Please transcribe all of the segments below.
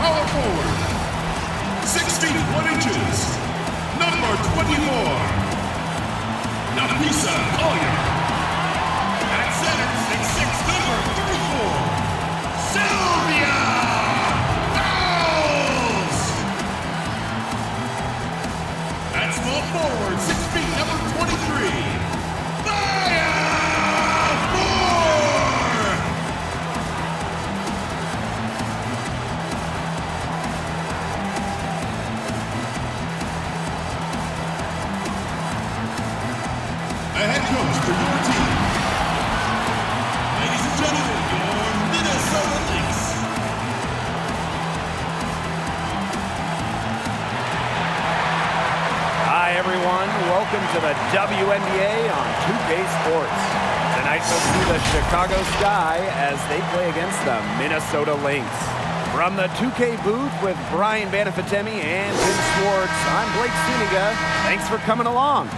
power forward. 6 feet 1 inches. Number 24. Napisa Collier. At center, 6'6", number 34. Sylvia Fowles. At small forward, 6 feet, number 23. Maya Moore. A head coach for your team. Ladies and gentlemen, your Minnesota Lynx. Hi, everyone. Welcome to the WNBA on 2K Sports. Tonight we'll see the Chicago Sky as they play against the Minnesota Lynx. From the 2K booth with Brian Banafitemi and Tim Schwartz, I'm Blake Suniga. Thanks for coming along.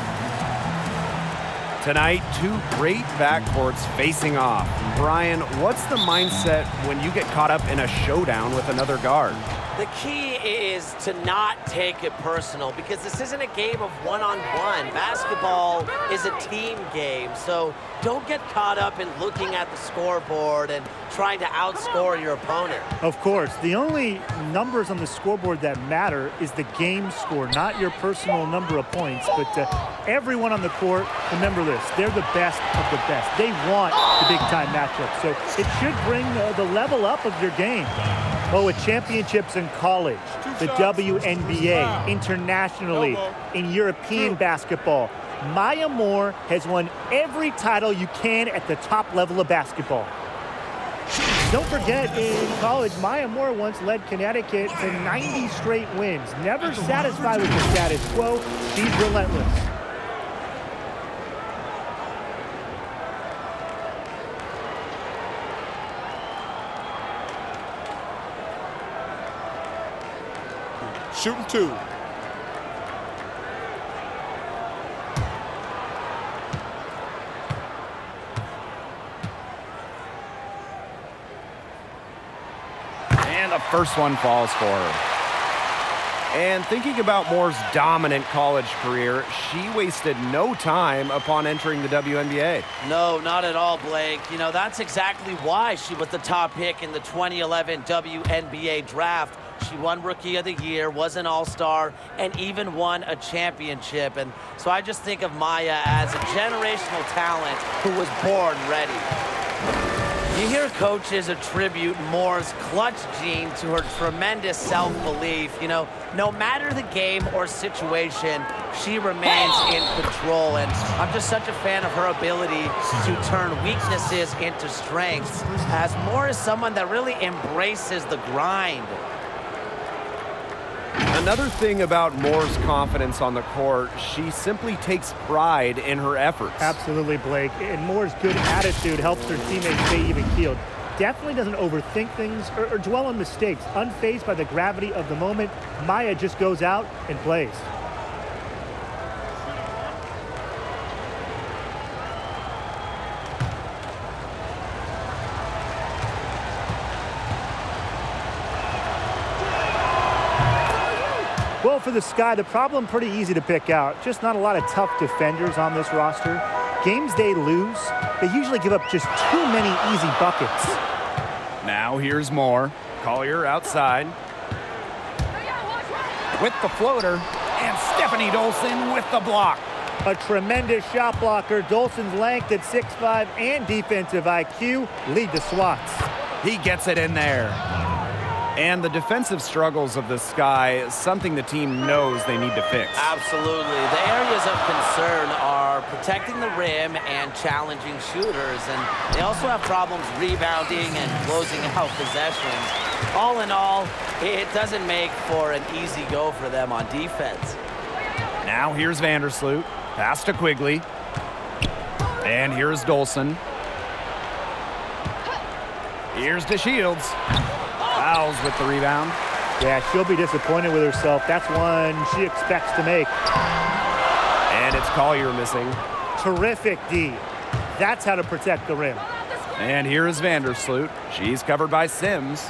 Tonight, two great backcourts facing off. Brian, what's the mindset when you get caught up in a showdown with another guard? The key is to not take it personal because this isn't a game of one-on-one. Basketball is a team game, so don't get caught up in looking at the scoreboard and trying to outscore your opponent. Of course, the only numbers on the scoreboard that matter is the game score, not your personal number of points. But everyone on the court, remember this, they're the best of the best. They want the big-time matchup, so it should bring the level up of your game. Well, with championships in college, the WNBA, internationally, in European basketball, Maya Moore has won every title you can at the top level of basketball. Don't forget, in college, Maya Moore once led Connecticut to 90 straight wins. Never satisfied with the status quo, she's relentless. Shooting two. And the first one falls for her. And thinking about Moore's dominant college career, she wasted no time upon entering the WNBA. No, not at all, Blake. You know, that's exactly why she was the top pick in the 2011 WNBA draft. She won Rookie of the Year, was an All-Star, and even won a championship. And so I just think of Maya as a generational talent who was born ready. You hear coaches attribute Moore's clutch gene to her tremendous self-belief. You know, no matter the game or situation, she remains in control. And I'm just such a fan of her ability to turn weaknesses into strengths, as Moore is someone that really embraces the grind. Another thing about Moore's confidence on the court, she simply takes pride in her efforts. Absolutely, Blake. And Moore's good attitude helps her teammates stay even-keeled. Definitely doesn't overthink things or dwell on mistakes. Unfazed by the gravity of the moment, Maya just goes out and plays. Well, for the Sky, the problem pretty easy to pick out. Just not a lot of tough defenders on this roster. Games they lose, they usually give up just too many easy buckets. Now here's Moore. Collier outside. With the floater. And Stephanie Dolson with the block. A tremendous shot blocker. Dolson's length at 6'5" and defensive IQ lead the swats. He gets it in there. And the defensive struggles of the Sky, something the team knows they need to fix. Absolutely. The areas of concern are protecting the rim and challenging shooters. And they also have problems rebounding and closing out possessions. All in all, it doesn't make for an easy go for them on defense. Now here's Vandersloot. Pass to Quigley. And here's Dolson. Here's DeShields. Fouls with the rebound. Yeah, she'll be disappointed with herself. That's one she expects to make. And it's Collier missing. Terrific D. That's how to protect the rim. And here is Vandersloot. She's covered by Sims.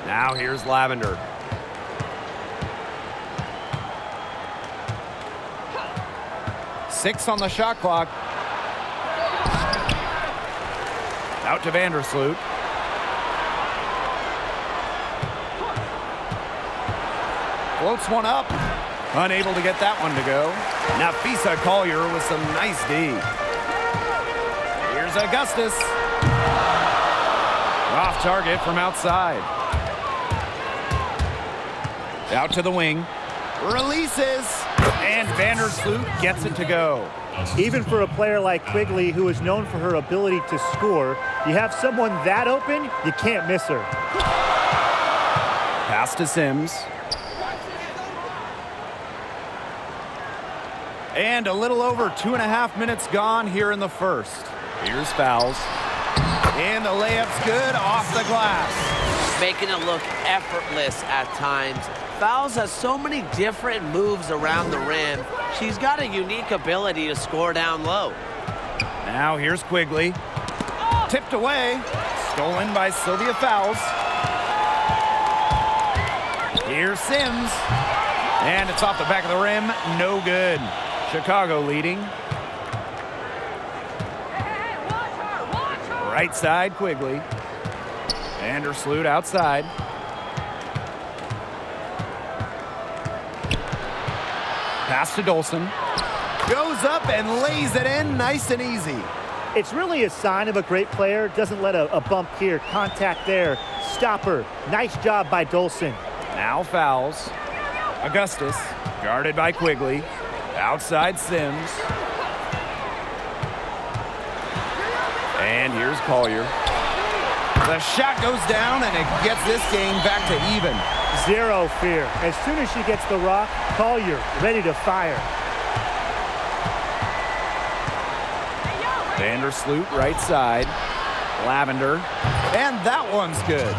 Now here's Lavender. Six on the shot clock. Out to Vandersloot. Floats one up. Unable to get that one to go. Nafisa Collier with some nice D. Here's Augustus. Off target from outside. Out to the wing. Releases. And Vandersloot gets it to go. Even for a player like Quigley, who is known for her ability to score, you have someone that open, you can't miss her. Pass to Sims. And a little over 2.5 minutes gone here in the first. Here's fouls. And the layup's good off the glass. Making it look effortless at times. Fouls has so many different moves around the rim. She's got a unique ability to score down low. Now here's Quigley. Tipped away. Stolen by Sylvia Fowles. Here's Sims. And it's off the back of the rim. No good. Chicago leading. Right side, Quigley. Vandersloot outside. Pass to Dolson. Goes up and lays it in nice and easy. It's really a sign of a great player. Doesn't let a bump here. Contact there. Stopper. Nice job by Dolson. Now fouls. Augustus. Guarded by Quigley. Outside Sims. And here's Collier. The shot goes down and it gets this game back to even. Zero fear. As soon as she gets the rock, Collier ready to fire. Vandersloot right side. Lavender. And that one's good.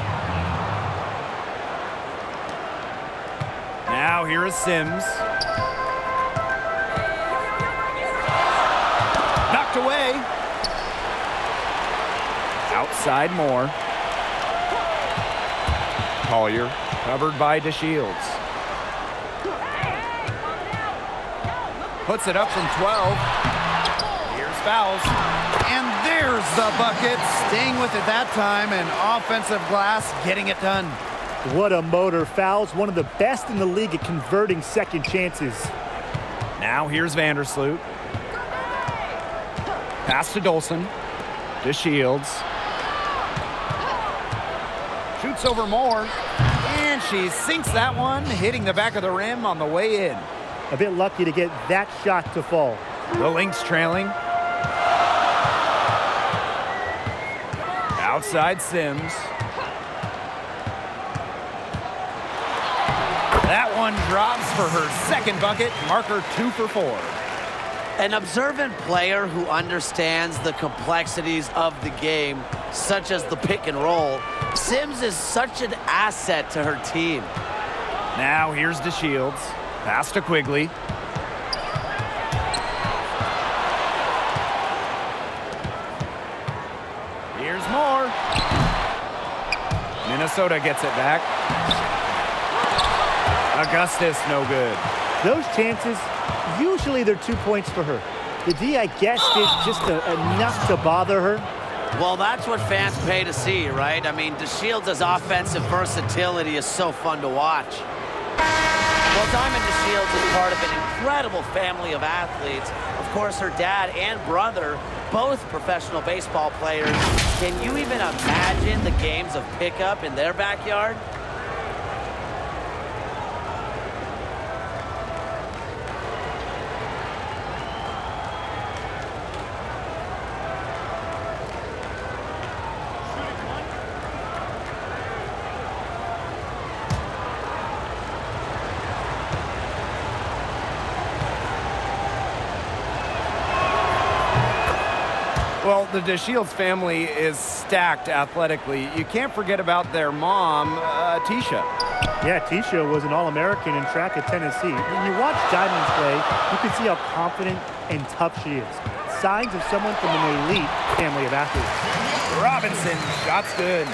Now here is Sims. Knocked away. Outside Moore. Collier covered by DeShields. Puts it up from 12. Here's fouls. And there's the bucket. Staying with it that time, and offensive glass getting it done. What a motor. Fouls, one of the best in the league at converting second chances. Now here's Vandersloot. Pass to Dolson. DeShields. Shoots over Moore. And she sinks that one, hitting the back of the rim on the way in. A bit lucky to get that shot to fall. The Lynx trailing. Outside Sims. That one drops for her second bucket, marker 2 for 4. An observant player who understands the complexities of the game, such as the pick and roll, Sims is such an asset to her team. Now here's DeShields. Pass to Quigley. Here's Moore. Minnesota gets it back. Augustus, no good. Those chances, usually they're 2 points for her. The D, I guess, did just enough to bother her. Well, that's what fans pay to see, right? I mean, DeShields' offensive versatility is so fun to watch. Well, Diamond DeShields is part of an incredible family of athletes. Of course, her dad and brother, both professional baseball players. Can you even imagine the games of pickup in their backyard? Well, the DeShields family is stacked athletically. You can't forget about their mom, Tisha. Yeah, Tisha was an All-American in track at Tennessee. When you watch Diamond play, you can see how confident and tough she is. Signs of someone from an elite family of athletes. Robinson, shot's good.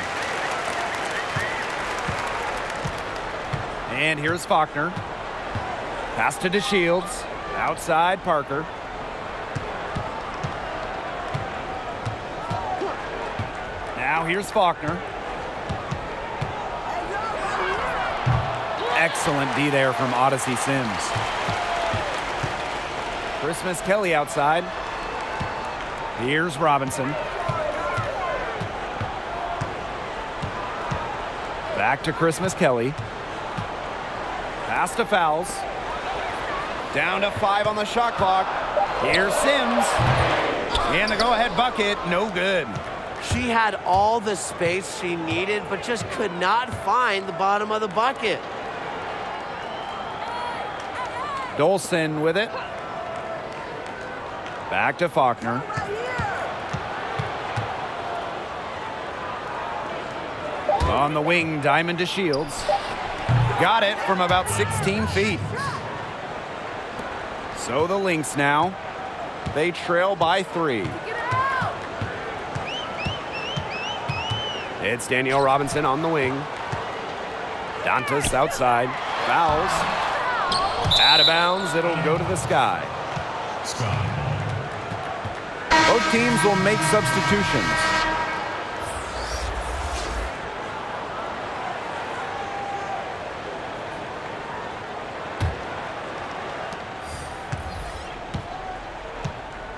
And here's Faulkner. Pass to DeShields. Outside Parker. Now here's Faulkner. Excellent D there from Odyssey Sims. Christmas Kelly outside. Here's Robinson. Back to Christmas Kelly. Pass to Fowles. Down to 5 on the shot clock. Here's Sims. And the go-ahead bucket, no good. She had all the space she needed, but just could not find the bottom of the bucket. Dolson with it. Back to Faulkner. On the wing, Diamond to Shields. Got it from about 16 feet. So the Lynx now. They trail by 3. It's Danielle Robinson on the wing. Dantas outside. Fouls. Out of bounds. It'll go to the sky. Both teams will make substitutions.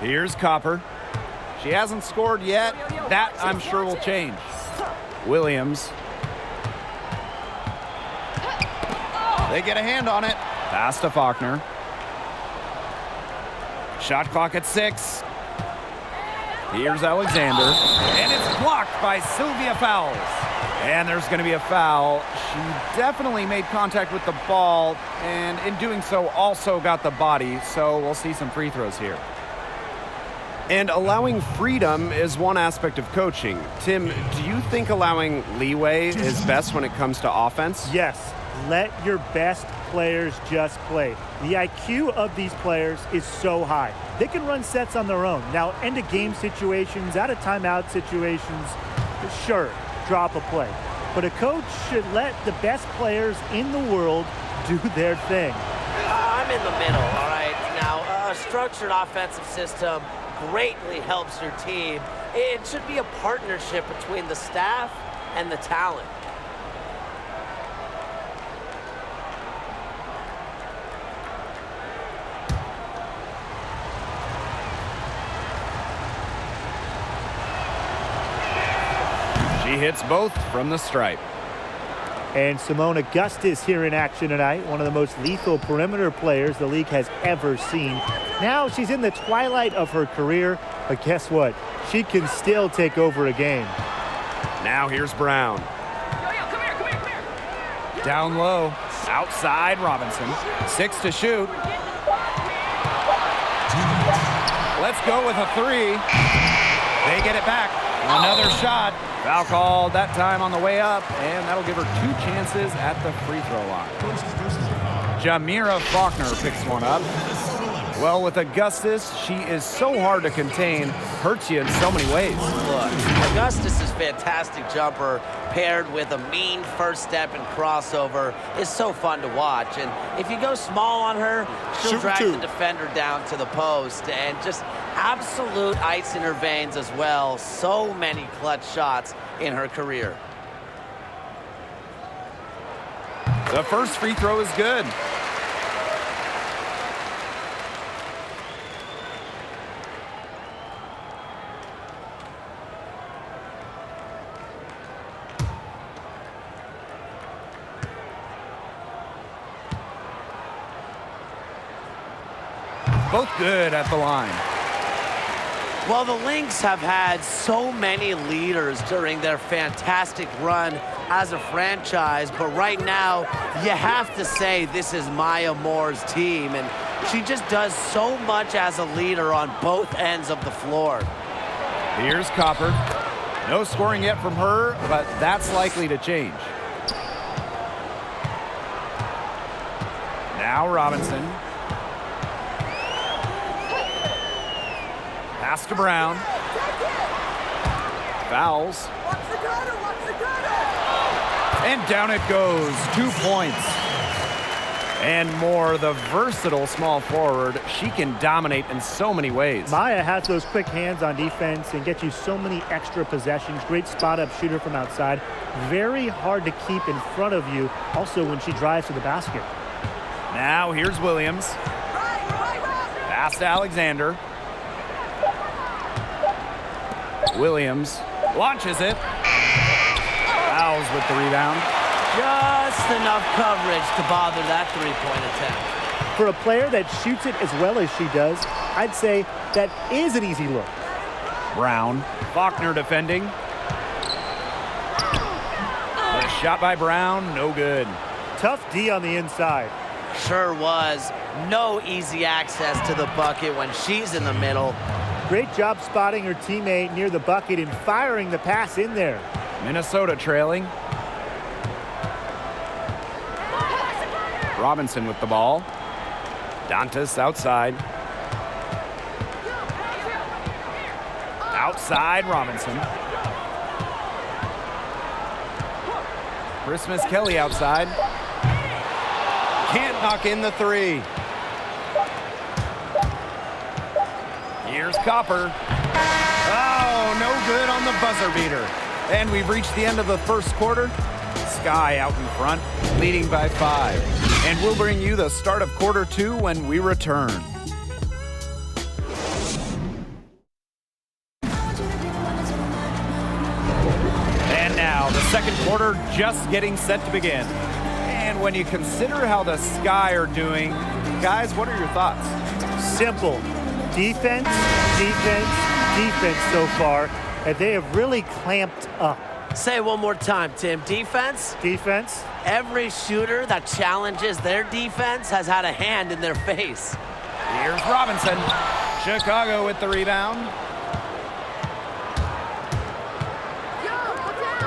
Here's Copper. She hasn't scored yet. That, I'm sure, will change. Williams. They get a hand on it. Pass to Faulkner. Shot clock at 6. Here's Alexander. And it's blocked by Sylvia Fowles. And there's going to be a foul. She definitely made contact with the ball, and in doing so also got the body. So we'll see some free throws here. And allowing freedom is one aspect of coaching. Tim, do you think allowing leeway is best when it comes to offense? Yes. Let your best players just play. The IQ of these players is so high. They can run sets on their own. Now, end of game situations, out of timeout situations, sure, drop a play. But a coach should let the best players in the world do their thing. I'm in the middle, all right? Now, a structured offensive system greatly helps your team. It should be a partnership between the staff and the talent. She hits both from the stripe. And Simone Augustus here in action tonight, one of the most lethal perimeter players the league has ever seen. Now she's in the twilight of her career, but guess what? She can still take over a game. Now here's Brown. Down low, outside Robinson. 6 to shoot. Let's go with a 3. They get it back. Another shot. Foul called that time on the way up, and that'll give her 2 chances at the free throw line. Jamira Faulkner picks one up. Well, with Augustus, she is so hard to contain, hurts you in so many ways. Look, Augustus' fantastic jumper paired with a mean first step and crossover is so fun to watch. And if you go small on her, she'll drag the defender down to the post, and just absolute ice in her veins as well. So many clutch shots in her career. The first free throw is good. Both good at the line. Well, the Lynx have had so many leaders during their fantastic run as a franchise, but right now, you have to say this is Maya Moore's team, and she just does so much as a leader on both ends of the floor. Here's Copper. No scoring yet from her, but that's likely to change. Now Robinson. Pass to Brown. Fouls. And down it goes. 2 points. And more, the versatile small forward. She can dominate in so many ways. Maya has those quick hands on defense and get you so many extra possessions. Great spot-up shooter from outside. Very hard to keep in front of you, also when she drives to the basket. Now here's Williams. Pass to Alexander. Williams launches it. Fouls with the rebound. Just enough coverage to bother that three-point attempt. For a player that shoots it as well as she does, I'd say that is an easy look. Brown. Faulkner defending. The shot by Brown, no good. Tough D on the inside. Sure was. No easy access to the bucket when she's in the middle. Great job spotting her teammate near the bucket and firing the pass in there. Minnesota trailing. Robinson with the ball. Dantas outside. Outside Robinson. Christmas Kelly outside. Can't knock in the three. Here's Copper. Oh, no good on the buzzer beater. And we've reached the end of the first quarter. Sky out in front, leading by 5. And we'll bring you the start of quarter 2 when we return. And now the second quarter just getting set to begin. And when you consider how the Sky are doing, guys, what are your thoughts? Simple. Defense, defense, defense so far. And they have really clamped up. Say it one more time, Tim. Defense? Defense. Every shooter that challenges their defense has had a hand in their face. Here's Robinson. Chicago with the rebound.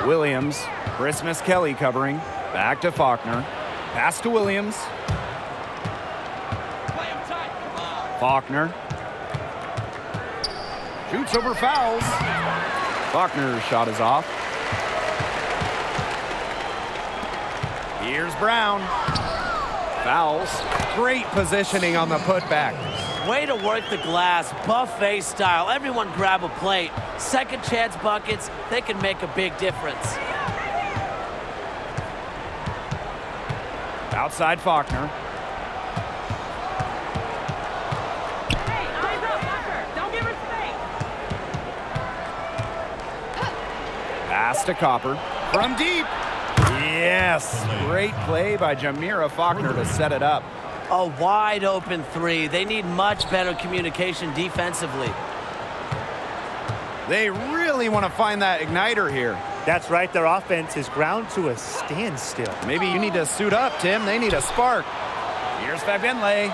Williams. Christmas Kelly covering. Back to Faulkner. Pass to Williams. Faulkner. Shoots over fouls. Faulkner's shot is off. Here's Brown. Fouls. Great positioning on the putback. Way to work the glass, buffet style. Everyone grab a plate. Second chance buckets, they can make a big difference. Outside Faulkner. Hey, eyes up, Walker. Don't give her space. Pass to Copper. From deep. Yes. Great play by Jamira Faulkner to set it up. A wide open three. They need much better communication defensively. They really want to find that igniter here. That's right. Their offense is ground to a standstill. Maybe you need to suit up, Tim. They need a spark. Here's Fabenle.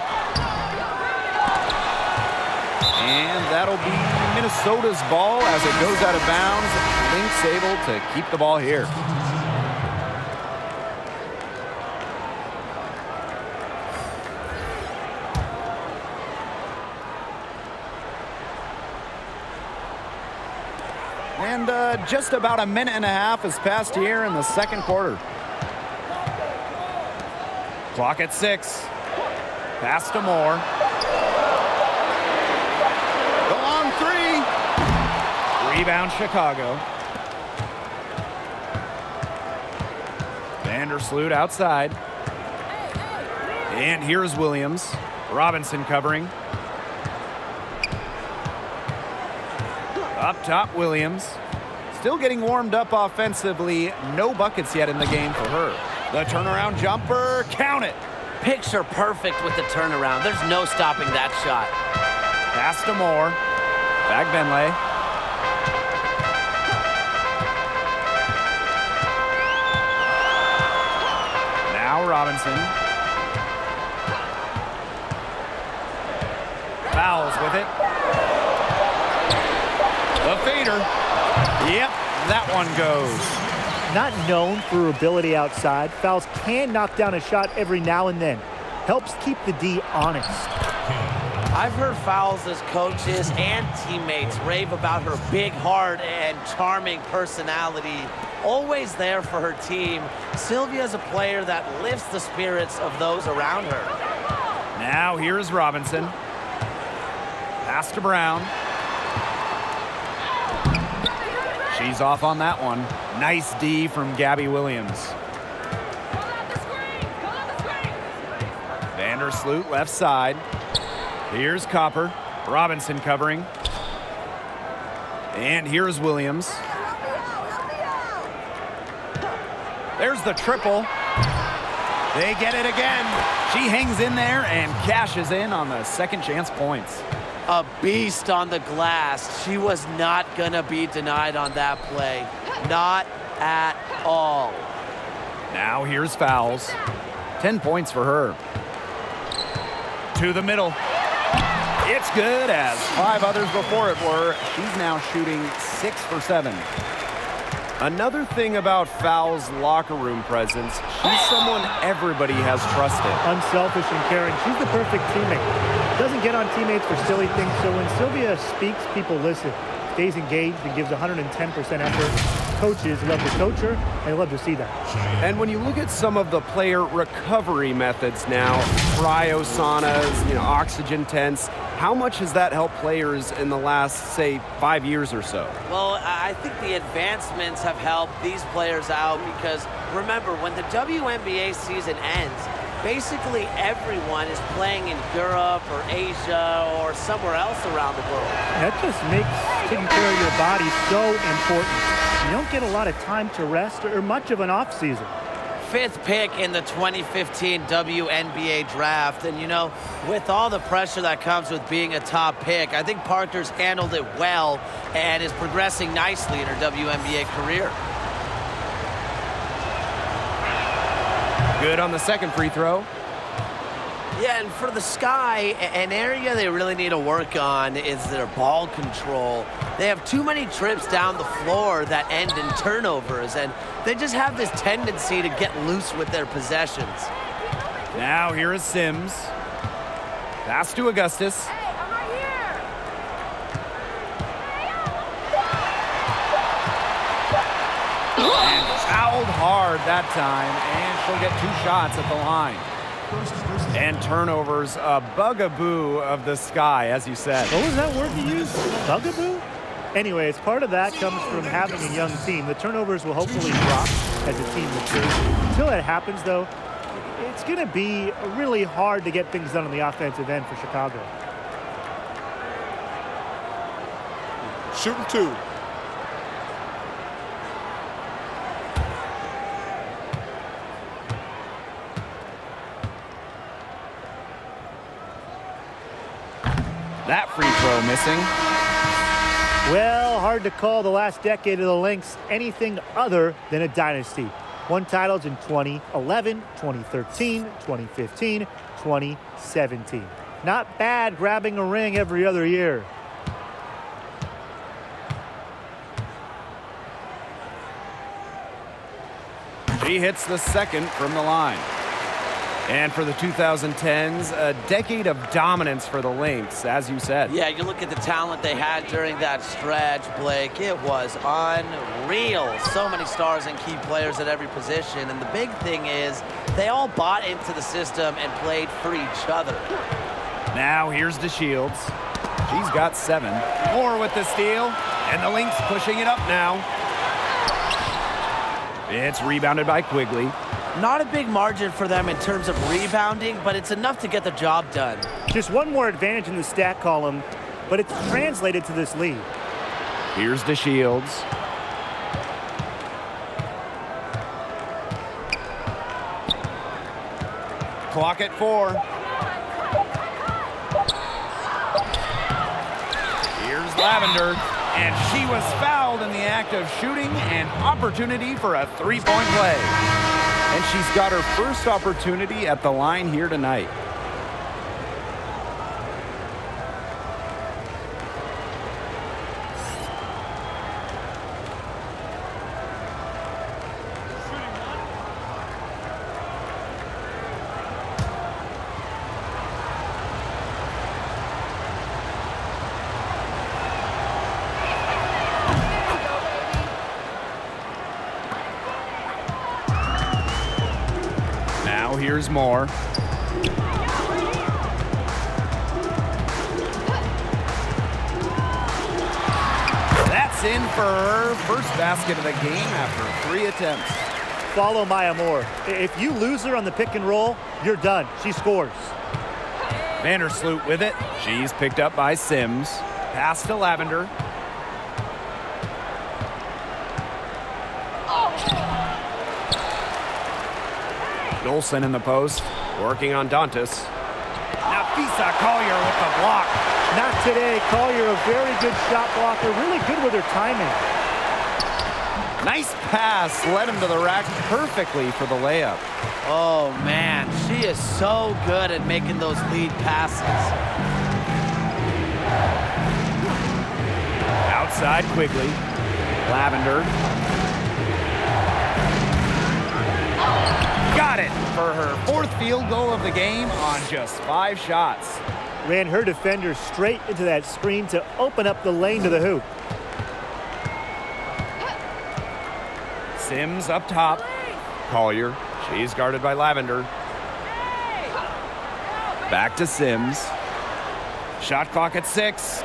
And that'll be Minnesota's ball as it goes out of bounds. Lynx able to keep the ball here. And just about a minute and a half has passed here in the second quarter. Clock at 6. Pass to Moore. The long three. Rebound Chicago. Vandersloot outside. And here's Williams. Robinson covering. Up top, Williams. Still getting warmed up offensively. No buckets yet in the game for her. The turnaround jumper, count it. Picture perfect with the turnaround. There's no stopping that shot. Pass to Moore. Back Benley. Now Robinson. Fouls with it. The fader. Yep, that one goes. Not known for her ability outside, Fouls can knock down a shot every now and then. Helps keep the D honest. I've heard Fowles' coaches and teammates rave about her big heart and charming personality. always there for her team. Sylvia is a player that lifts the spirits of those around her. Now here's Robinson. Pass to Brown. She's off on that one. Nice D from Gabby Williams. Vandersloot left side. Here's Copper. Robinson covering. And here's Williams. There's the triple. They get it again. She hangs in there and cashes in on the second chance points. A beast on the glass. She was not gonna be denied on that play. Not at all. Now here's fouls. 10 points for her. To the middle. It's good, as 5 others before it were. She's now shooting 6 for 7. Another thing about Fowle's locker room presence, she's someone everybody has trusted. Unselfish and caring. She's the perfect teammate. Doesn't get on teammates for silly things, so when Sylvia speaks, people listen. Stays engaged and gives 110% effort. Coaches love to coach her, and they love to see that. And when you look at some of the player recovery methods now, cryosaunas, oxygen tents, how much has that helped players in the last, say, 5 years or so? Well, I think the advancements have helped these players out because, remember, when the WNBA season ends, basically everyone is playing in Europe or Asia or somewhere else around the world. That just makes taking care of your body so important. You don't get a lot of time to rest or much of an off season. 5th pick in the 2015 WNBA draft. And, with all the pressure that comes with being a top pick, I think Parker's handled it well and is progressing nicely in her WNBA career. Good on the second free throw. Yeah, and for the Sky, an area they really need to work on is their ball control. They have too many trips down the floor that end in turnovers, and they just have this tendency to get loose with their possessions. Now here is Sims. Pass to Augustus. Hey, I'm right here. And fouled hard that time, and she'll get 2 shots at the line. And turnovers, a bugaboo of the Sky, as you said. What was that word you used? Bugaboo? Anyways, part of that comes from having a young team. The turnovers will hopefully drop as the team matures. Until that happens, though, it's going to be really hard to get things done on the offensive end for Chicago. Shooting 2. That free throw missing. Well, hard to call the last decade of the Lynx anything other than a dynasty. Won titles in 2011, 2013, 2015, 2017. Not bad grabbing a ring every other year. She hits the second from the line. And for the 2010s, a decade of dominance for the Lynx, as you said. Yeah, you look at the talent they had during that stretch, Blake. It was unreal. So many stars and key players at every position. And the big thing is they all bought into the system and played for each other. Now here's DeShields. She's got 7. Moore with the steal. And the Lynx pushing it up now. It's rebounded by Quigley. Not a big margin for them in terms of rebounding, but it's enough to get the job done. Just one more advantage in the stat column, but it's translated to this lead. Here's DeShields. Clock at 4. Here's Lavender, and she was fouled in the act of shooting an opportunity for a 3-point play. And she's got her first opportunity at the line here tonight. Now here's Moore. That's in for her first basket of the game after 3 attempts. Follow Maya Moore. If you lose her on the pick and roll, you're done. She scores. Vandersloot with it. She's picked up by Sims. Pass to Lavender. Dolson in the post, working on Dantas. Nafisa Collier with the block. Not today. Collier, a very good shot blocker. Really good with her timing. Nice pass, led him to the rack perfectly for the layup. Oh, man, she is so good at making those lead passes. Outside Quigley. Lavender. Got it for her 4th field goal of the game on just 5 shots. Ran her defender straight into that screen to open up the lane to the hoop. Sims up top. Collier. She's guarded by Lavender. Back to Sims. Shot clock at 6.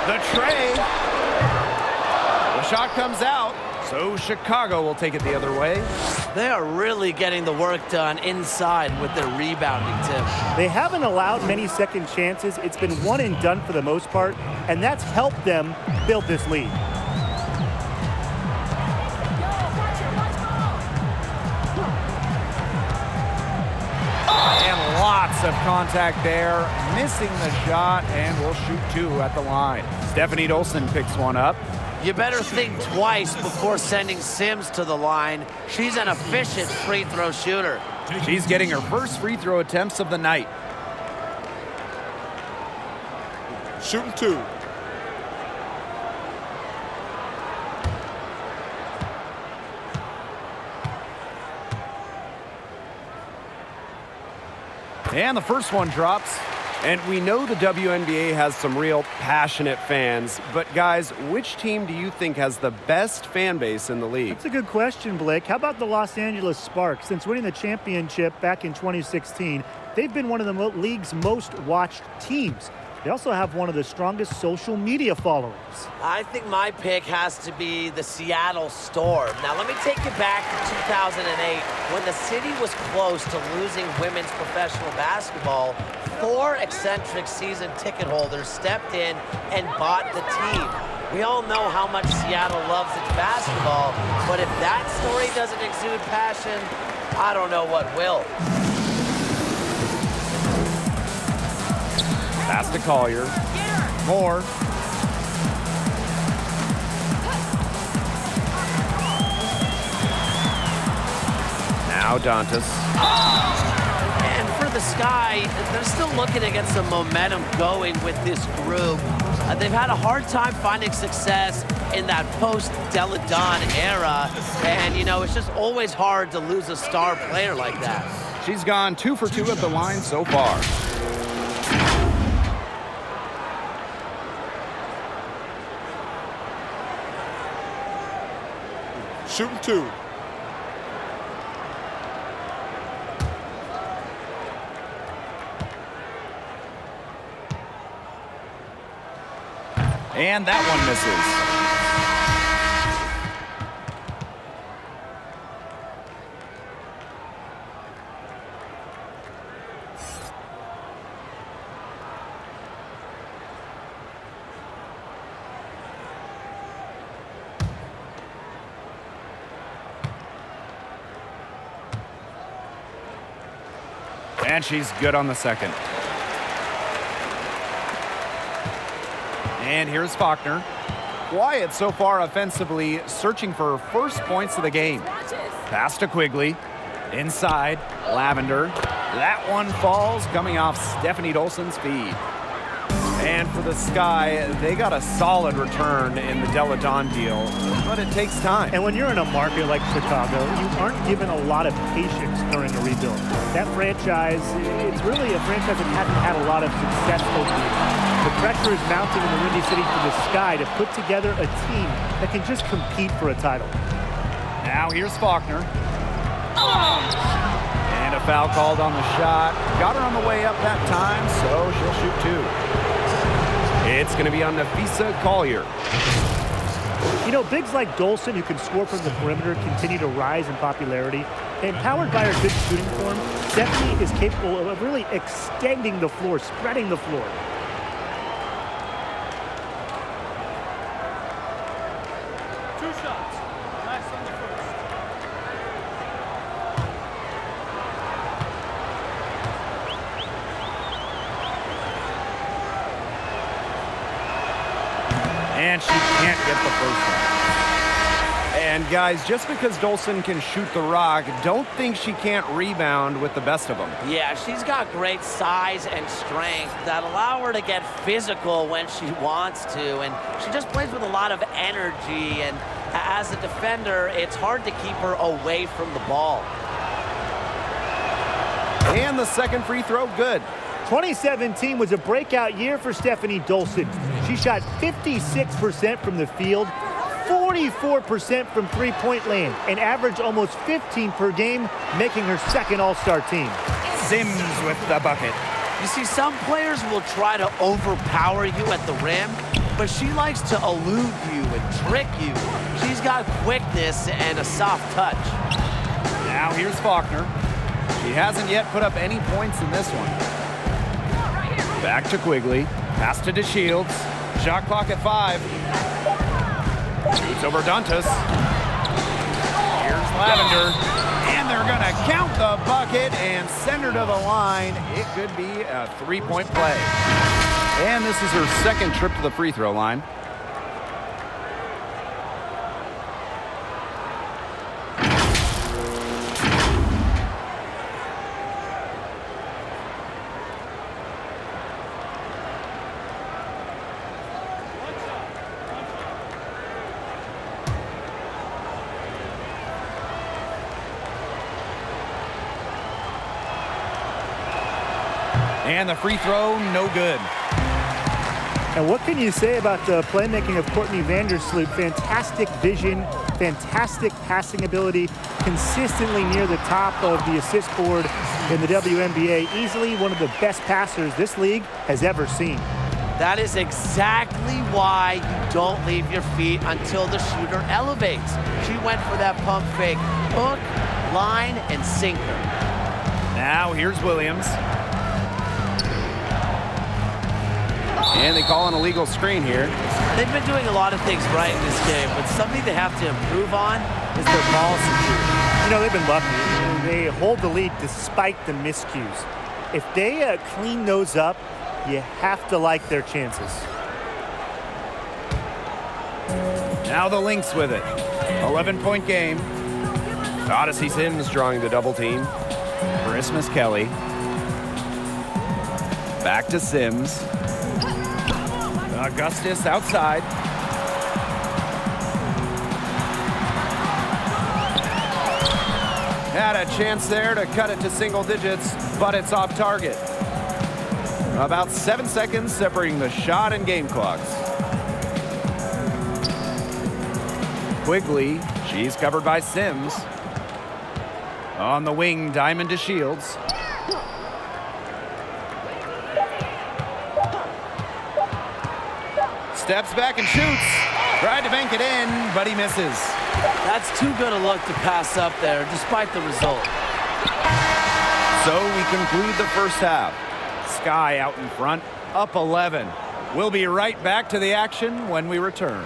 The tray. The shot comes out. So Chicago will take it the other way. They are really getting the work done inside with their rebounding, Tim. They haven't allowed many second chances. It's been one and done for the most part, and that's helped them build this lead. And lots of contact there. Missing the shot, and will shoot 2 at the line. Stephanie Dolson picks one up. You better think twice before sending Sims to the line. She's an efficient free throw shooter. She's getting her first free throw attempts of the night. Shooting 2. And the first one drops. And we know the WNBA has some real passionate fans. But guys, which team do you think has the best fan base in the league? That's a good question, Blake. How about the Los Angeles Sparks? Since winning the championship back in 2016, they've been one of the league's most watched teams. They also have one of the strongest social media followings. I think my pick has to be the Seattle Storm. Now, let me take you back to 2008 when the city was close to losing women's professional basketball. 4 eccentric season ticket holders stepped in and bought the team. We all know how much Seattle loves its basketball, but if that story doesn't exude passion, I don't know what will. Pass to Collier. Moore. Now Dantas. And for the Sky, they're still looking to get some momentum going with this group. They've had a hard time finding success in that post-Delle Donne era. And, you know, it's just always hard to lose a star player like that. She's gone 2 for 2 at the line so far. Shooting 2. And that one misses. And she's good on the second. And here's Faulkner. Quiet so far offensively, searching for her first points of the game. Pass to Quigley. Inside, Lavender. That one falls, coming off Stephanie Dolson's feed. And for the Sky, they got a solid return in the Delle Donne deal, but it takes time. And when you're in a market like Chicago, you aren't given a lot of patience during a rebuild. That franchise, it's really a franchise that hasn't had a lot of success over the years. The pressure is mounting in the Windy City for the Sky to put together a team that can just compete for a title. Now here's Faulkner. And a foul called on the shot. Got her on the way up that time, so she'll shoot 2. It's going to be on Nafisa Collier. You know, bigs like Dolson, who can score from the perimeter, continue to rise in popularity. And powered by her good shooting form, Stephanie is capable of really extending the floor, spreading the floor. And she can't get the first one. And guys, just because Dolson can shoot the rock, don't think she can't rebound with the best of them. Yeah, she's got great size and strength that allow her to get physical when she wants to. And she just plays with a lot of energy. And as a defender, it's hard to keep her away from the ball. And the second free throw, good. 2017 was a breakout year for Stephanie Dolson. She shot 56% from the field, 44% from three-point land, and averaged almost 15 per game, making her second All-Star team. Sims with the bucket. You see, some players will try to overpower you at the rim, but she likes to elude you and trick you. She's got quickness and a soft touch. Now here's Faulkner. She hasn't yet put up any points in this one. Back to Quigley. Pass to DeShields. Shot clock at 5. Shoots over Dantas. Here's Lavender. And they're going to count the bucket and send her to the line. It could be a 3-point play. And this is her second trip to the free throw line. And the free throw, no good. And what can you say about the playmaking of Courtney Vandersloot? Fantastic vision, fantastic passing ability, consistently near the top of the assist board in the WNBA. Easily one of the best passers this league has ever seen. That is exactly why you don't leave your feet until the shooter elevates. She went for that pump fake. Hook, line, and sinker. Now here's Williams. And they call an illegal screen here. They've been doing a lot of things right in this game, but something they have to improve on is their ball security. You know, they've been lucky. They hold the lead despite the miscues. If they clean those up, you have to like their chances. Now the Lynx with it. 11-point game. Odyssey Sims drawing the double team. Christmas Kelly. Back to Sims. Augustus outside. Had a chance there to cut it to single digits, but it's off target. About 7 seconds separating the shot and game clocks. Quigley, she's covered by Sims. On the wing, Diamond to Shields. Steps back and shoots. Tried to bank it in, but he misses. That's too good a look to pass up there, despite the result. So we conclude the first half. Sky out in front, up 11. We'll be right back to the action when we return.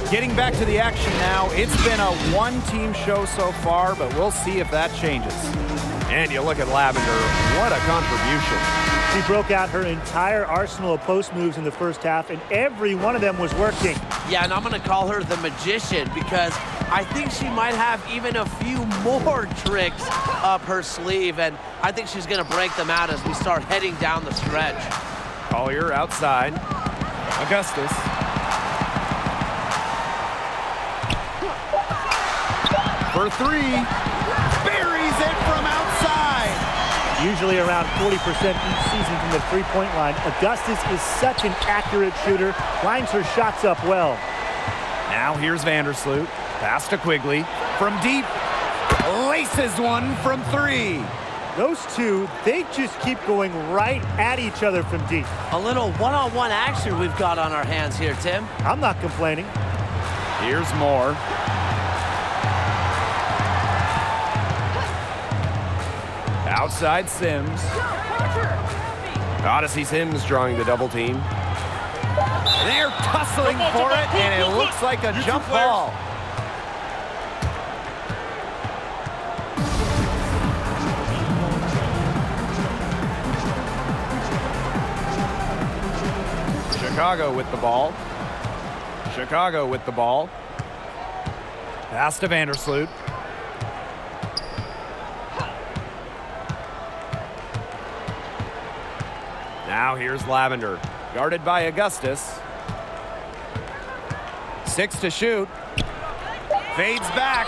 Getting back to the action now. It's been a one-team show so far, but we'll see if that changes. And you look at Lavender, what a contribution. She broke out her entire arsenal of post moves in the first half, and every one of them was working. Yeah, and I'm going to call her the magician because I think she might have even a few more tricks up her sleeve, and I think she's going to break them out as we start heading down the stretch. Collier outside. Augustus. For three. Buries it from outside. Usually around 40% each season from the three-point line. Augustus is such an accurate shooter, lines her shots up well. Now here's Vandersloot. Pass to Quigley. From deep. Laces one from three. Those two, they just keep going right at each other from deep. A little one-on-one action we've got on our hands here, Tim. I'm not complaining. Here's Moore. Outside Sims. Odyssey Sims drawing the double team. They're tussling for it, and it looks like a jump ball. Chicago with the ball. Chicago with the ball. Pass to Vandersloot. Now here's Lavender, guarded by Augustus. 6 to shoot. Fades back.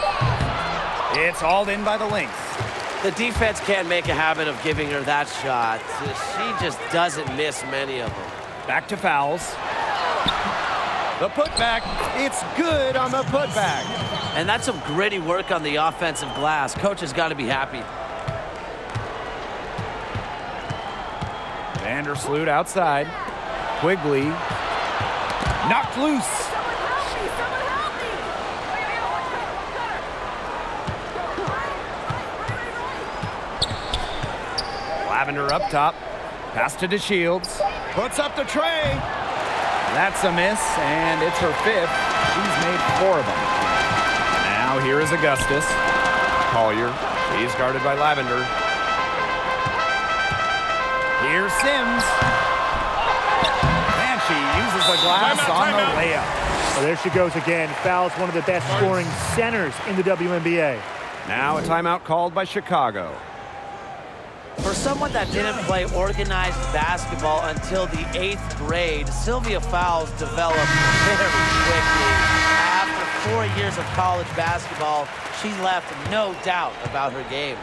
It's hauled in by the Lynx. The defense can't make a habit of giving her that shot. She just doesn't miss many of them. Back to fouls. The putback. It's good on the putback. And that's some gritty work on the offensive glass. Coach has got to be happy. Vandersloot outside. Quigley. Knocked loose. Lavender up top. Pass to DeShields. Puts up the tray. That's a miss, and it's her fifth. She's made 4 of them. Now here is Augustus. Collier. He's guarded by Lavender. Here's Sims. And she uses the glass on the layup. Well, there she goes again. Fouls one of the best scoring centers in the WNBA. Now a timeout called by Chicago. For someone that didn't play organized basketball until the 8th grade, Sylvia Fowles developed very quickly. After 4 years of college basketball, she left no doubt about her game.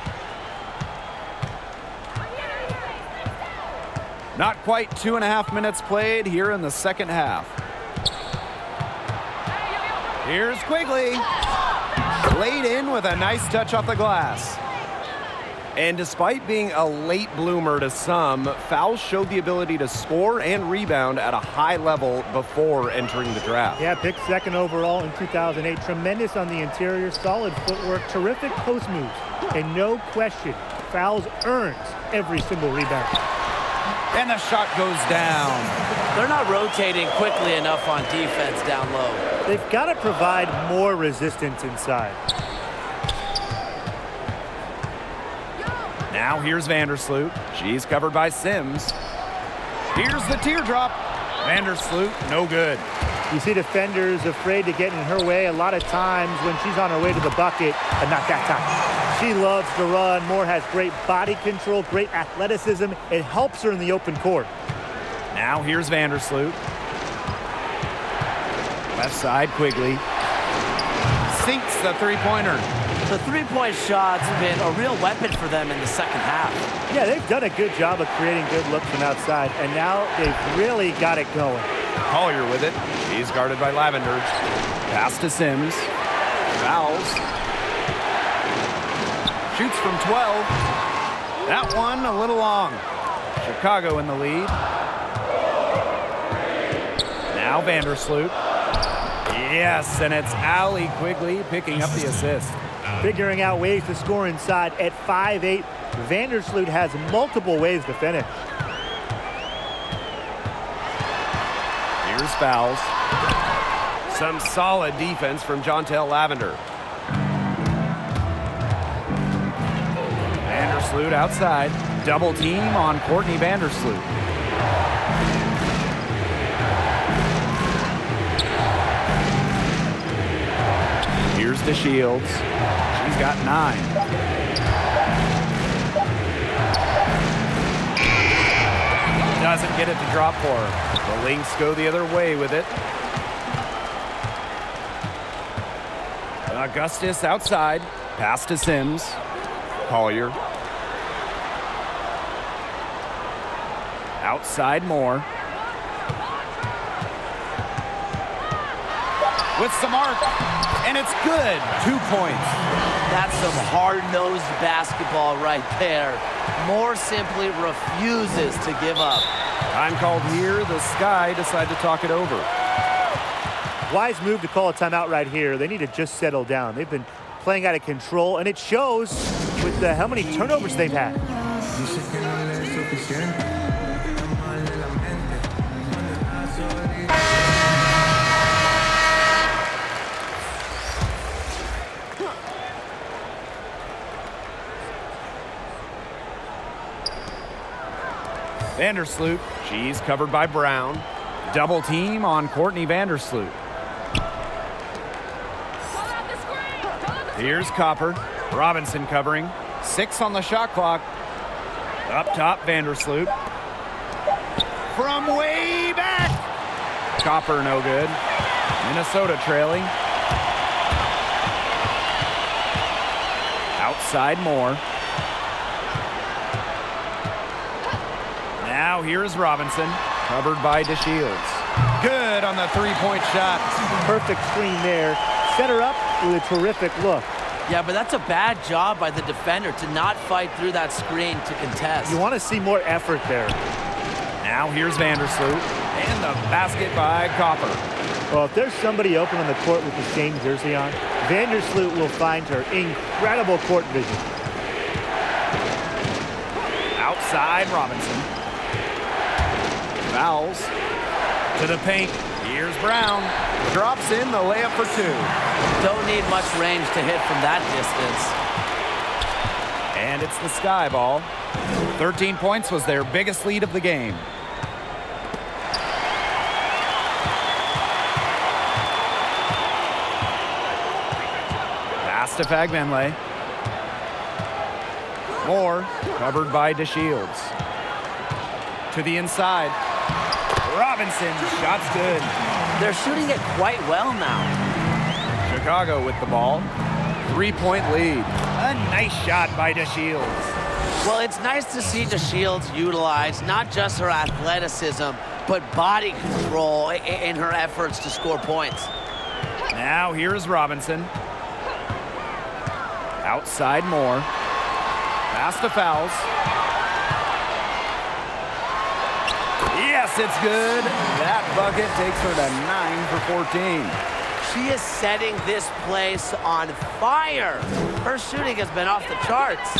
Not quite 2.5 minutes played here in the second half. Here's Quigley. Laid in with a nice touch off the glass. And despite being a late bloomer to some, Fowles showed the ability to score and rebound at a high level before entering the draft. Yeah, picked second overall in 2008. Tremendous on the interior, solid footwork, terrific post moves. And no question, Fowles earns every single rebound. And the shot goes down. They're not rotating quickly enough on defense down low. They've got to provide more resistance inside. Now here's Vandersloot. She's covered by Sims. Here's the teardrop. Vandersloot, no good. You see defenders afraid to get in her way a lot of times when she's on her way to the bucket, but not that time. She loves to run. Moore has great body control, great athleticism. It helps her in the open court. Now here's Vandersloot. Left side, Quigley. Sinks the three-pointer. The three-point shot's been a real weapon for them in the second half. Yeah, they've done a good job of creating good looks from outside, and now they've really got it going. Collier with it. He's guarded by Lavender. Pass to Sims. Fouls. Shoots from 12. That one a little long. Chicago in the lead. Now Vandersloot. Yes, and it's Allie Quigley picking up the assist. Figuring out ways to score inside at 5'8", Vandersloot has multiple ways to finish. Here's Fouls. Some solid defense from Jontel Lavender. Vandersloot outside. Double team on Courtney Vandersloot. Here's DeShields. She's got 9. Doesn't get it to drop for her. The Lynx go the other way with it. Augustus outside. Pass to Sims. Collier. Outside Moore. With some arc. And it's good. 2 points. That's some hard-nosed basketball right there. Moore simply refuses to give up. Time called here. The Sky decide to talk it over. Wise move to call a timeout right here. They need to just settle down. They've been playing out of control, and it shows with how many turnovers they've had. Vandersloot. She's covered by Brown. Double team on Courtney Vandersloot. Here's Copper. Robinson covering. 6 on the shot clock. Up top, Vandersloot. From way back. Copper no good. Minnesota trailing. Outside Moore. Now here's Robinson. Covered by DeShields. Good on the three-point shot. Perfect screen there. Set her up with a terrific look. Yeah, but that's a bad job by the defender to not fight through that screen to contest. You want to see more effort there. Now here's Vandersloot. And the basket by Copper. Well, if there's somebody open on the court with the same jersey on, Vandersloot will find her. Incredible court vision. Outside Robinson. Fouls. To the paint. Here's Brown. Drops in the layup for 2. Don't need much range to hit from that distance. And it's the Sky ball. 13 points was their biggest lead of the game. Pass to Fagbenle. Moore, covered by DeShields. To the inside. Robinson, shot's good. They're shooting it quite well now. Chicago with the ball. 3-point lead. A nice shot by DeShields. Well, it's nice to see DeShields utilize not just her athleticism, but body control in her efforts to score points. Now here's Robinson. Outside Moore. Pass to Fouls. Yes, it's good. That bucket takes her to 9 for 14. She is setting this place on fire. Her shooting has been off the charts.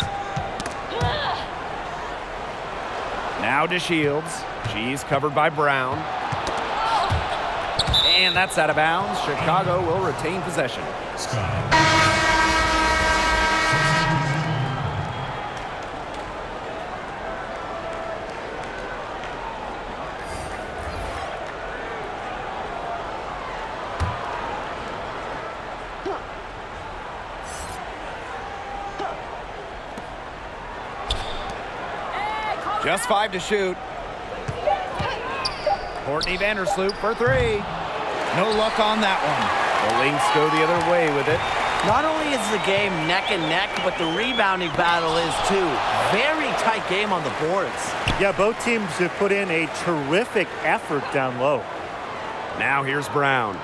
Now DeShields. She's covered by Brown. And that's out of bounds. Chicago will retain possession. Just 5 to shoot. Courtney Vandersloot for 3. No luck on that one. The Lynx go the other way with it. Not only is the game neck and neck, but the rebounding battle is too. Very tight game on the boards. Yeah, both teams have put in a terrific effort down low. Now here's Brown.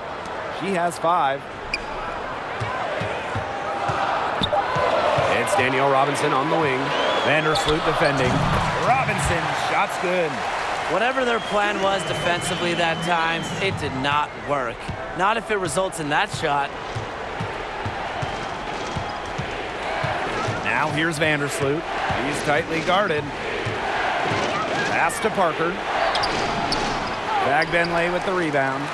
She has 5. It's Danielle Robinson on the wing. Vandersloot defending. Robinson, shot's good. Whatever their plan was defensively that time, it did not work. Not if it results in that shot. Now here's Vandersloot. He's tightly guarded. Pass to Parker. Fagbenle with the rebound.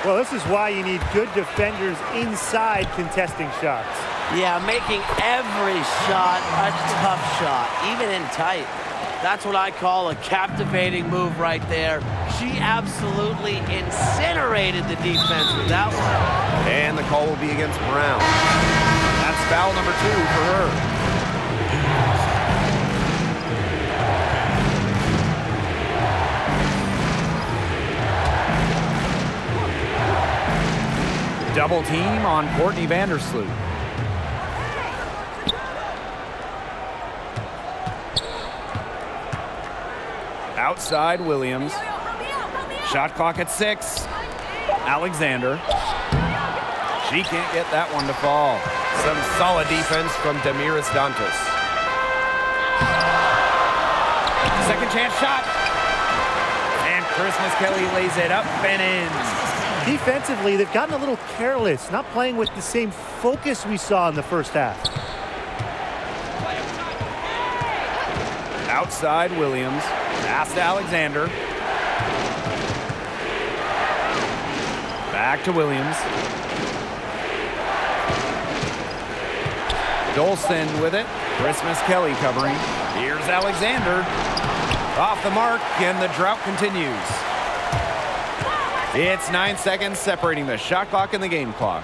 Well, this is why you need good defenders inside contesting shots. Yeah, making every shot a tough shot, even in tight. That's what I call a captivating move right there. She absolutely incinerated the defense with that one. And the call will be against Brown. That's foul number 2 for her. Double team on Courtney Vandersloot. Outside Williams. Shot clock at 6. Alexander. She can't get that one to fall. Some solid defense from Damiris Dantas. Second chance shot. And Christmas Kelly lays it up and in. Defensively, they've gotten a little careless, not playing with the same focus we saw in the first half. Outside Williams. Pass to Alexander. Back to Williams. Dolson with it. Christmas Kelly covering. Here's Alexander. Off the mark, and the drought continues. It's 9 seconds separating the shot clock and the game clock.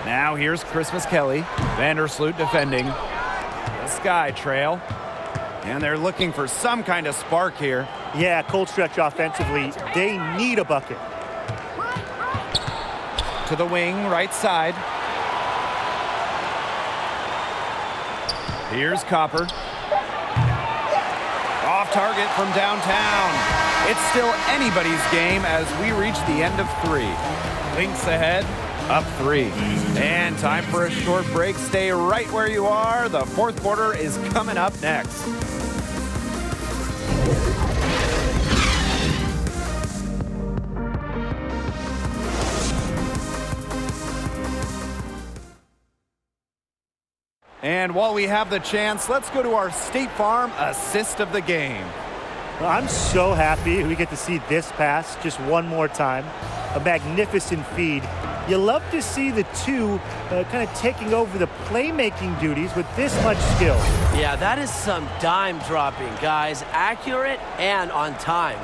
Now here's Christmas Kelly. Vandersloot defending. The Sky trail. And they're looking for some kind of spark here. Yeah, cold stretch offensively. They need a bucket. To the wing, right side. Here's Copper. Off target from downtown. It's still anybody's game as we reach the end of 3. Lynx ahead, up 3. And time for a short break. Stay right where you are. The fourth quarter is coming up next. And while we have the chance, let's go to our State Farm assist of the game. Well, I'm so happy we get to see this pass just one more time. A magnificent feed. You love to see the two kind of taking over the playmaking duties with this much skill. Yeah, that is some dime dropping, guys. Accurate and on time.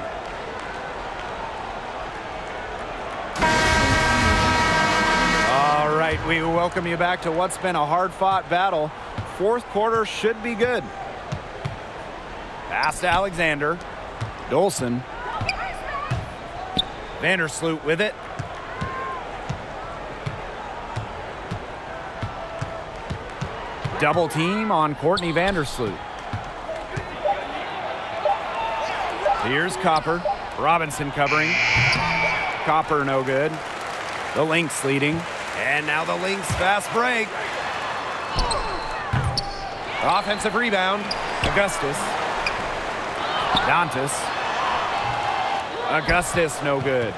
All right, we welcome you back to what's been a hard-fought battle. Fourth quarter should be good. Pass to Alexander. Dolson. Vandersloot with it. Double team on Courtney Vandersloot. Here's Copper. Robinson covering. Copper no good. The Lynx leading. And now the Lynx fast break. Offensive rebound. Augustus. Dantas. Augustus no good.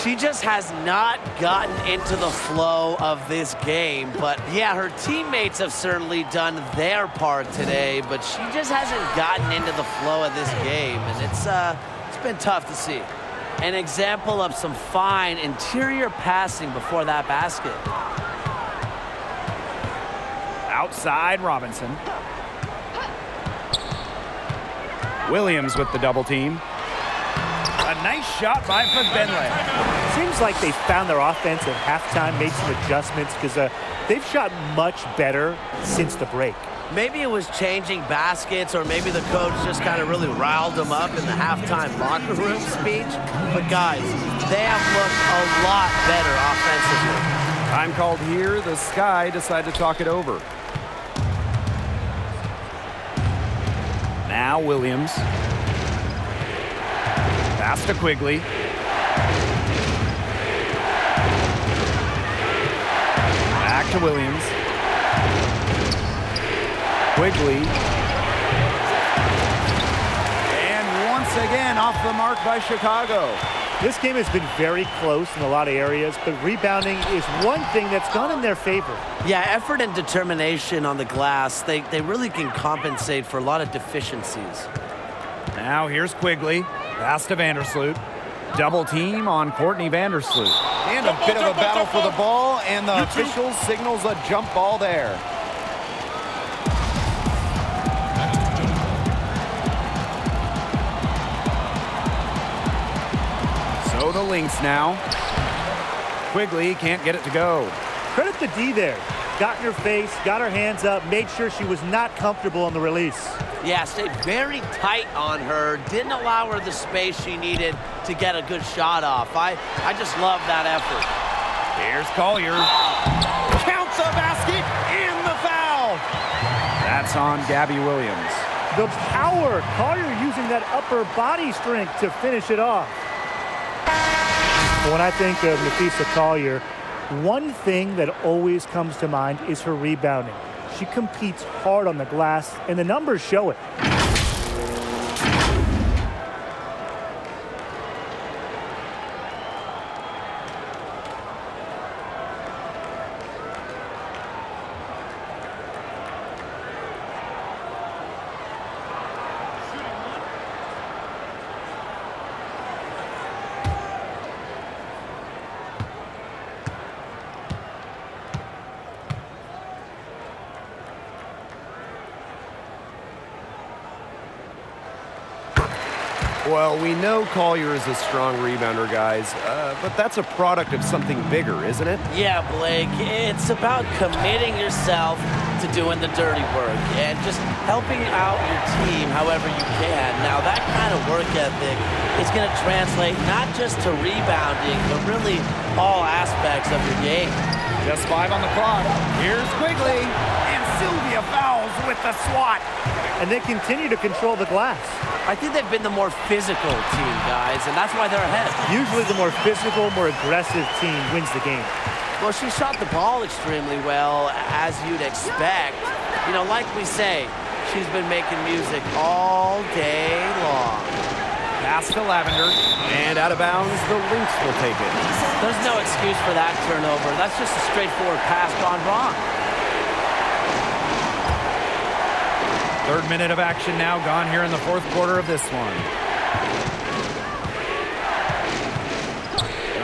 She just has not gotten into the flow of this game, but yeah, her teammates have certainly done their part today, but she just hasn't gotten into the flow of this game, and it's been tough to see. An example of some fine interior passing before that basket. Outside Robinson. Williams with the double team. A nice shot by Benley. Seems like they found their offense at halftime, made some adjustments because they've shot much better since the break. Maybe it was changing baskets, or maybe the coach just kind of really riled them up in the halftime locker room speech. But guys, they have looked a lot better offensively. Time called here. The Sky decide to talk it over. Now Williams. Pass to Quigley. Back to Williams. Quigley. And once again off the mark by Chicago. This game has been very close in a lot of areas, but rebounding is one thing that's gone in their favor. Yeah, effort and determination on the glass, they really can compensate for a lot of deficiencies. Now here's Quigley. Pass to Vandersloot. Double team on Courtney Vandersloot. And a bit of a battle for the ball, and the official signals a jump ball there. So the Lynx now. Quigley can't get it to go. Credit the D there. Got in her face, got her hands up, made sure she was not comfortable on the release. Yeah, stayed very tight on her. Didn't allow her the space she needed to get a good shot off. I just love that effort. Here's Collier. Counts a basket and the foul. That's on Gabby Williams. The power. Collier using that upper body strength to finish it off. When I think of Napheesa Collier, one thing that always comes to mind is her rebounding. She competes hard on the glass, and the numbers show it. Well, we know Collier is a strong rebounder, guys, but that's a product of something bigger, isn't it? Yeah, Blake, it's about committing yourself to doing the dirty work and just helping out your team however you can. Now, that kind of work ethic is going to translate not just to rebounding, but really all aspects of your game. Just 5 on the clock. Here's Quigley, and Sylvia fouls with the swat. And they continue to control the glass. I think they've been the more physical team, guys, and that's why they're ahead. Usually the more physical, more aggressive team wins the game. Well, she shot the ball extremely well, as you'd expect. You know, like we say, she's been making music all day long. Pass to Lavender, and out of bounds, the Lynx will take it. There's no excuse for that turnover. That's just a straightforward pass gone wrong. Third minute of action now gone here in the fourth quarter of this one.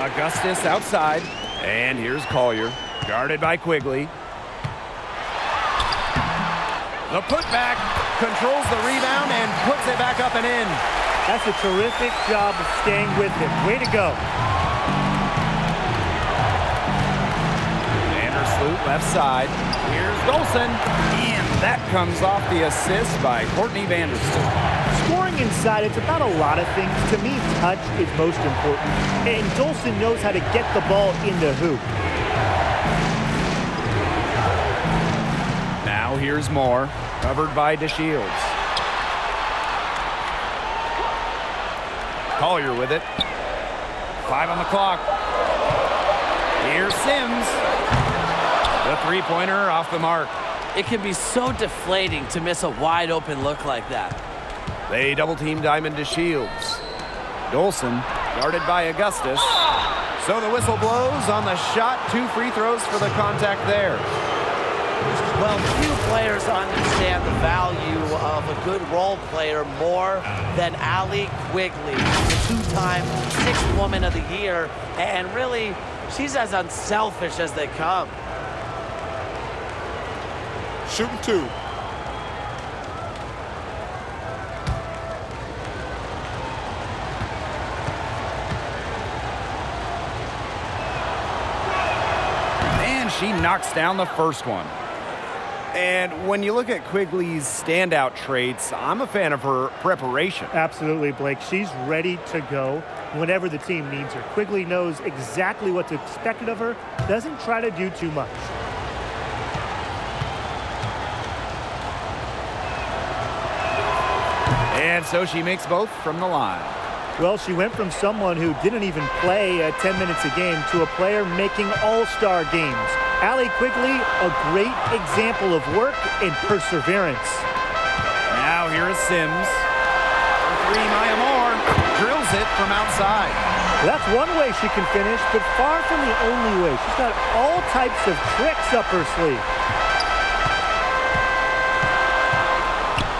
Augustus outside, and here's Collier, guarded by Quigley. The putback controls the rebound and puts it back up and in. That's a terrific job of staying with him. Way to go. Vandersloot left side. Here's Dolson. And that comes off the assist by Courtney Vandersloot. Scoring inside, it's about a lot of things. To me, touch is most important. And Dolson knows how to get the ball in the hoop. Now here's Moore, covered by DeShields. Collier with it. 5 on the clock. Here's Sims. The three-pointer off the mark. It can be so deflating to miss a wide-open look like that. They double-team Diamond DeShields. Dolson, guarded by Augustus. So the whistle blows on the shot. 2 free throws for the contact there. Well, few players understand the value of a good role player more than Allie Quigley, the 2-time 6th Woman of the Year, and really, she's as unselfish as they come. Shooting 2. And she knocks down the first one. And when you look at Quigley's standout traits, I'm a fan of her preparation. Absolutely, Blake. She's ready to go whenever the team needs her. Quigley knows exactly what's expected of her, doesn't try to do too much. And so she makes both from the line. Well, she went from someone who didn't even play 10 minutes a game to a player making all-star games. Allie Quigley, a great example of work and perseverance. Now here is Sims. For 3, Maya Moore drills it from outside. That's one way she can finish, but far from the only way. She's got all types of tricks up her sleeve.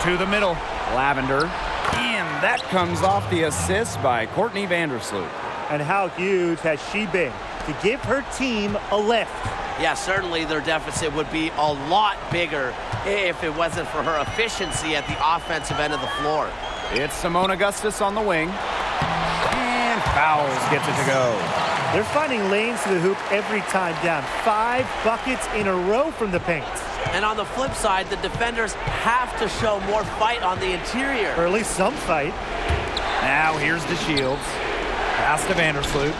To the middle. Lavender And that comes off the assist by Courtney Vandersloot. And how huge has she been to give her team a lift? Yeah, certainly their deficit would be a lot bigger if it wasn't for her efficiency at the offensive end of the floor. It's Simone Augustus on the wing. And Fowles gets it to go. They're finding lanes to the hoop every time down. 5 buckets in a row from the paint. And on the flip side, the defenders have to show more fight on the interior. Or at least some fight. Now here's DeShields. Pass to Vandersloot.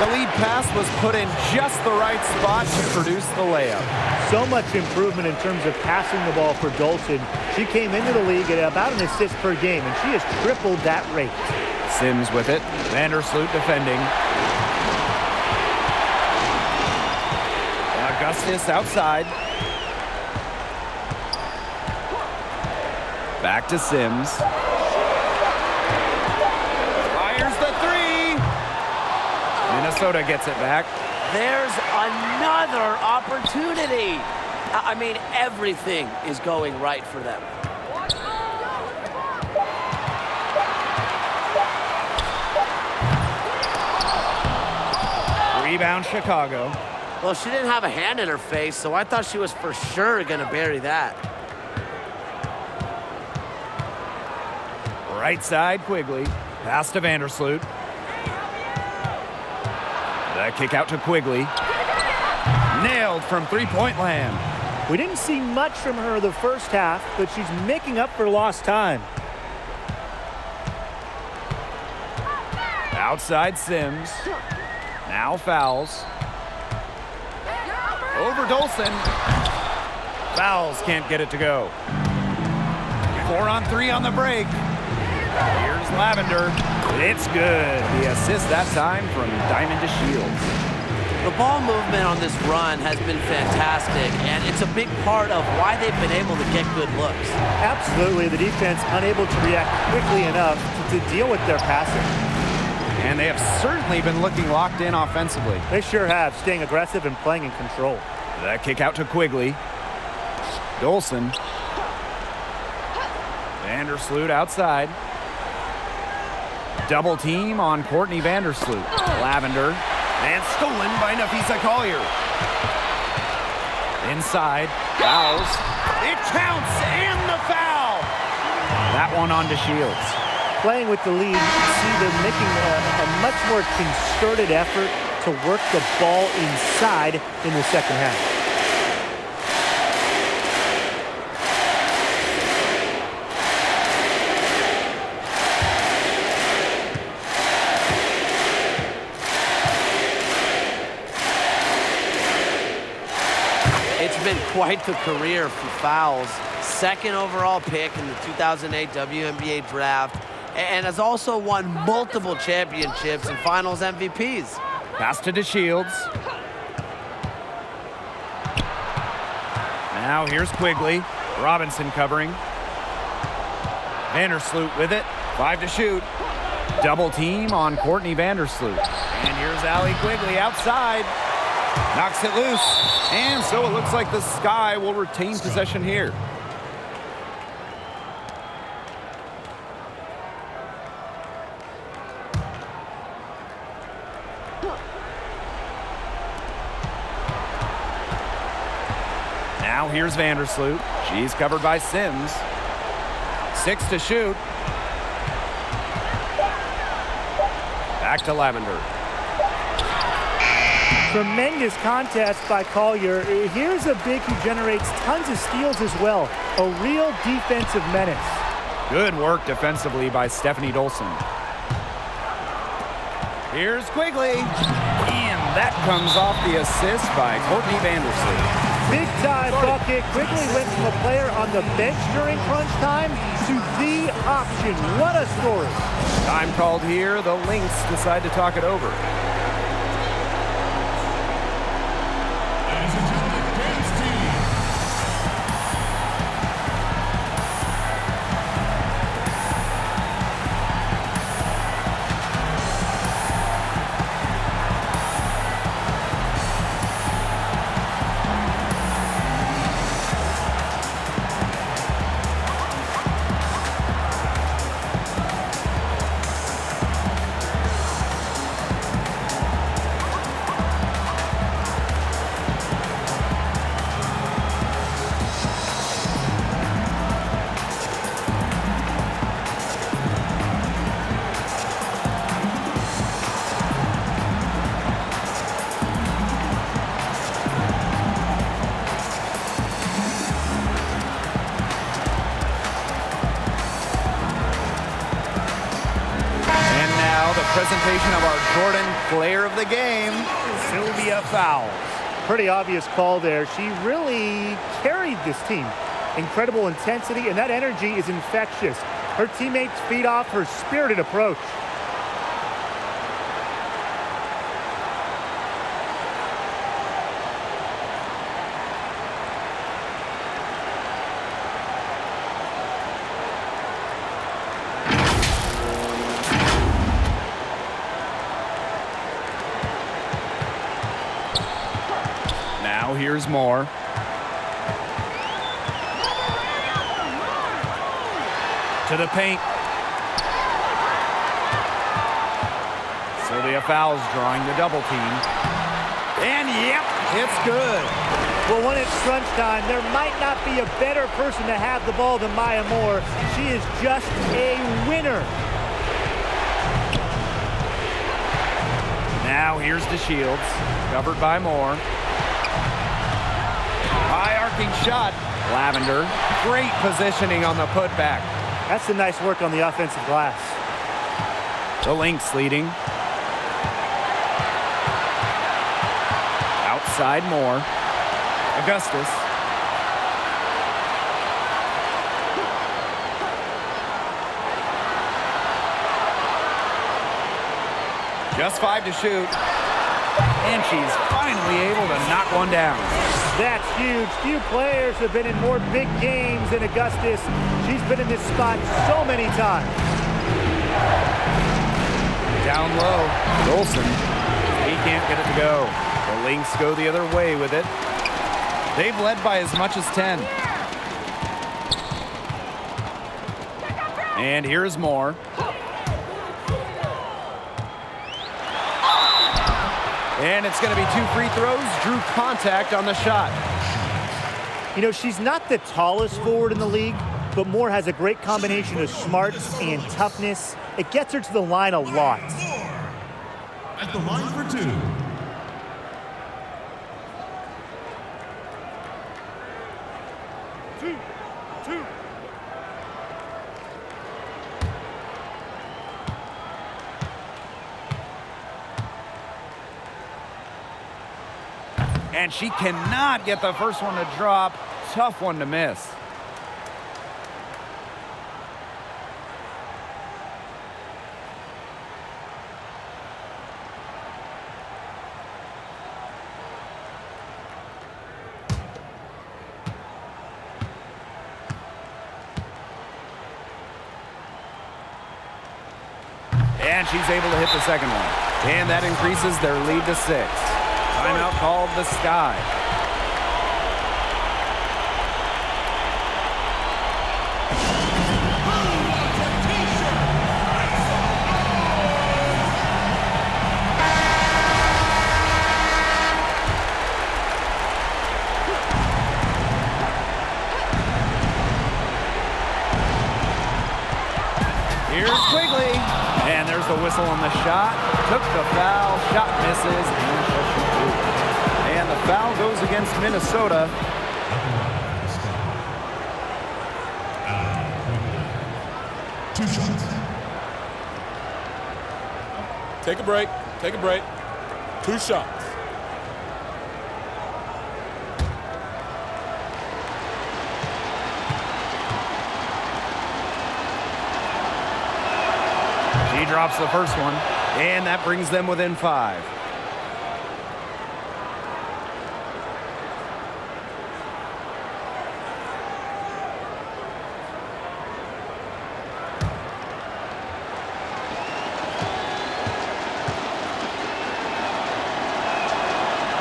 The lead pass was put in just the right spot to produce the layup. So much improvement in terms of passing the ball for Dolson. She came into the league at about an assist per game, and she has tripled that rate. Sims with it. Vandersloot defending. Augustus outside. Back to Sims. Fires the three. Minnesota gets it back. There's another opportunity. I mean, everything is going right for them. Rebound Chicago. Well, she didn't have a hand in her face, so I thought she was for sure going to bury that. Right side, Quigley. Pass to Vandersloot. The kick out to Quigley. Nailed from three-point land. We didn't see much from her the first half, but she's making up for lost time. Outside Sims. Now Fowles. Over Dolson. Fowles can't get it to go. 4-on-3 on the break. Here's Lavender. It's good. The assist that time from Diamond DeShields. The ball movement on this run has been fantastic, and it's a big part of why they've been able to get good looks. Absolutely. The defense unable to react quickly enough to deal with their passing. And they have certainly been looking locked in offensively. They sure have, staying aggressive and playing in control. That kick out to Quigley. Dolson. Vandersloot outside. Double team on Courtney Vandersloot. Lavender. And stolen by Nafisa Collier. Inside. Fouls. It counts, and the foul. That one on DeShields. Playing with the lead, you see they're making a much more concerted effort to work the ball inside in the second half. It's been quite the career for Fowles. Second overall pick in the 2008 WNBA draft, and has also won multiple championships and finals MVPs. Pass to DeShields. Now here's Quigley. Robinson covering. Vandersloot with it. 5 to shoot. Double team on Courtney Vandersloot. And here's Allie Quigley outside. Knocks it loose. And so it looks like the Sky will retain possession here. Now here's Vandersloot. She's covered by Sims. 6 to shoot. Back to Lavender. Tremendous contest by Collier. Here's a big who generates tons of steals as well. A real defensive menace. Good work defensively by Stephanie Dolson. Here's Quigley. And that comes off the assist by Courtney Vandersloot. Big time bucket. Quigley went from a player on the bench during crunch time to the option. What a story. Time called here. The Lynx decide to talk it over. Ladies and gentlemen, dance team. presentation of our Jordan player of the game, Sylvia Fowles. Pretty obvious call there. She really carried this team. Incredible intensity, and that energy is infectious. Her teammates feed off her spirited approach. Now here's more. To the paint. Sylvia Fowles drawing the double team. And yep, it's good. Well, when it's crunch time, there might not be a better person to have the ball than Maya Moore. She is just a winner. Now here's DeShields, covered by Moore. High arcing shot. Lavender, great positioning on the putback. That's some nice work on the offensive glass. The Lynx leading. Outside Moore. Augustus. Just 5 to shoot. And she's finally able to knock one down. That's huge. Few players have been in more big games than Augustus. She's been in this spot so many times. Down low. Olsen. He can't get it to go. The Lynx go the other way with it. They've led by as much as 10. And here's Moore. And it's going to be 2 free throws. Drew contact on the shot. You know, she's not the tallest forward in the league, but Moore has a great combination of smarts and toughness. It gets her to the line a lot. At the line for 2. And she cannot get the first one to drop. Tough one to miss. And she's able to hit the second one. And that increases their lead to 6. Timeout called the Sky. Here's Quigley. And there's the whistle on the shot. Took the foul. Shot misses. And the foul goes against Minnesota. Two shots. Take a break. Take a break. 2 shots. She drops the first one, and that brings them within 5.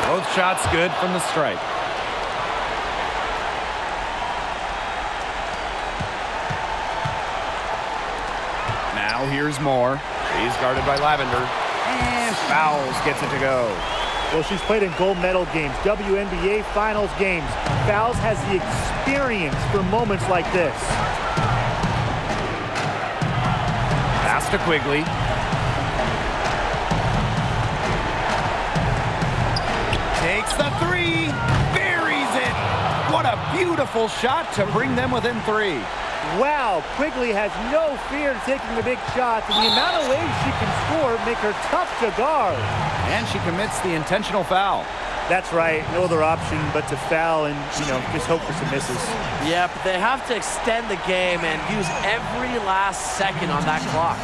Both shots good from the stripe. Now here's Moore. He's guarded by Lavender. And Fowles gets it to go. Well, she's played in gold medal games, WNBA finals games. Fowles has the experience for moments like this. Pass to Quigley. Takes the 3. Buries it. What a beautiful shot to bring them within 3. Wow, Quigley has no fear of taking the big shots, and the amount of ways she can score make her tough to guard. And she commits the intentional foul. That's right, no other option but to foul and, just hope for some misses. Yeah, but they have to extend the game and use every last second on that clock.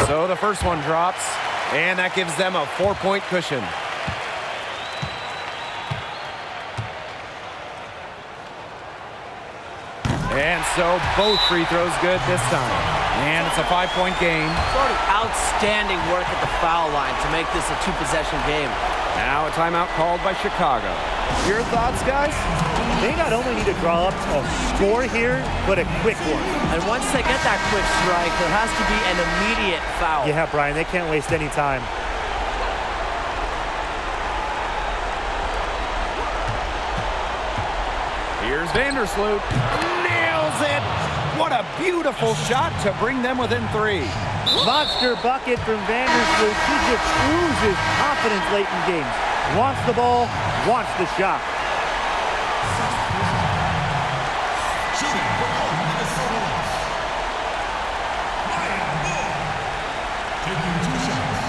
So the first one drops, and that gives them a 4-point cushion. And so both free throws good this time. And it's a 5-point game. Outstanding work at the foul line to make this a 2-possession game. Now a timeout called by Chicago. Your thoughts, guys? They not only need to draw up a score here, but a quick one. And once they get that quick strike, there has to be an immediate foul. Yeah, Brian, they can't waste any time. Here's Vandersloot. Nails it! What a beautiful shot to bring them within 3. Monster bucket from Vandersloot. She just oozes confidence late in games. Wants the ball, wants the shot. Shooting for the Minnesota Lynx. Ryan Moore. Taking 2 shots.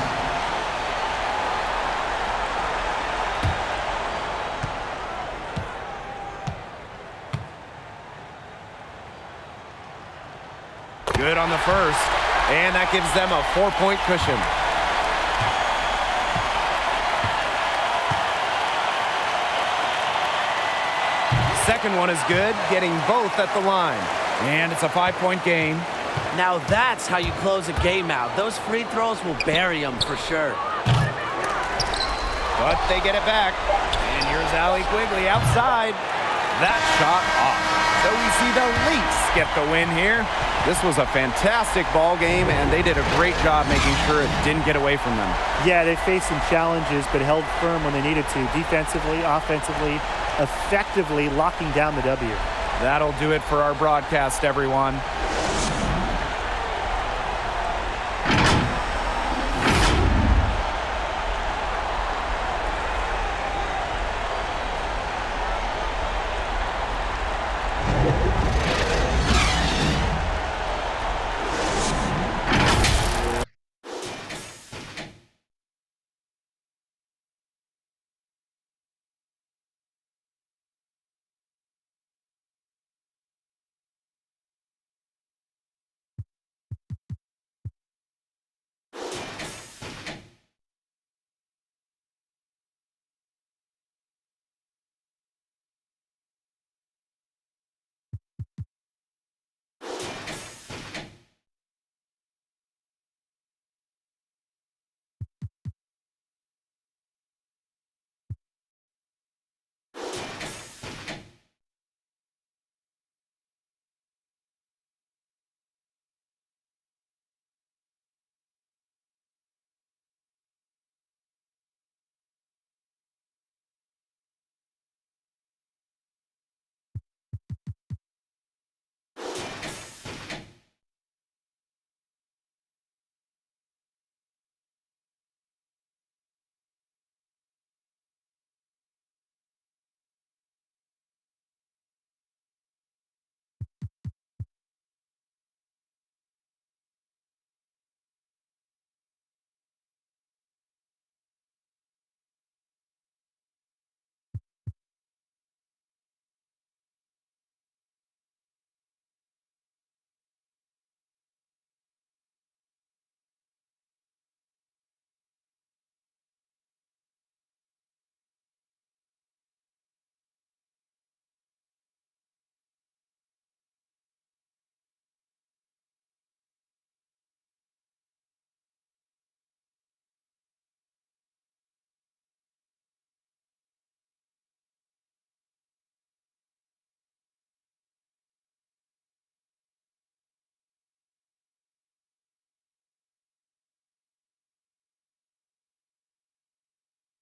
Good on the first, and that gives them a 4-point cushion. Second one is good, getting both at the line. And it's a 5-point game. Now that's how you close a game out. Those free throws will bury them for sure. But they get it back. And here's Allie Quigley outside. That shot off. So we see the Lynx get the win here. This was a fantastic ball game, and they did a great job making sure it didn't get away from them. Yeah, they faced some challenges, but held firm when they needed to. Defensively, offensively, effectively locking down the W. That'll do it for our broadcast, everyone.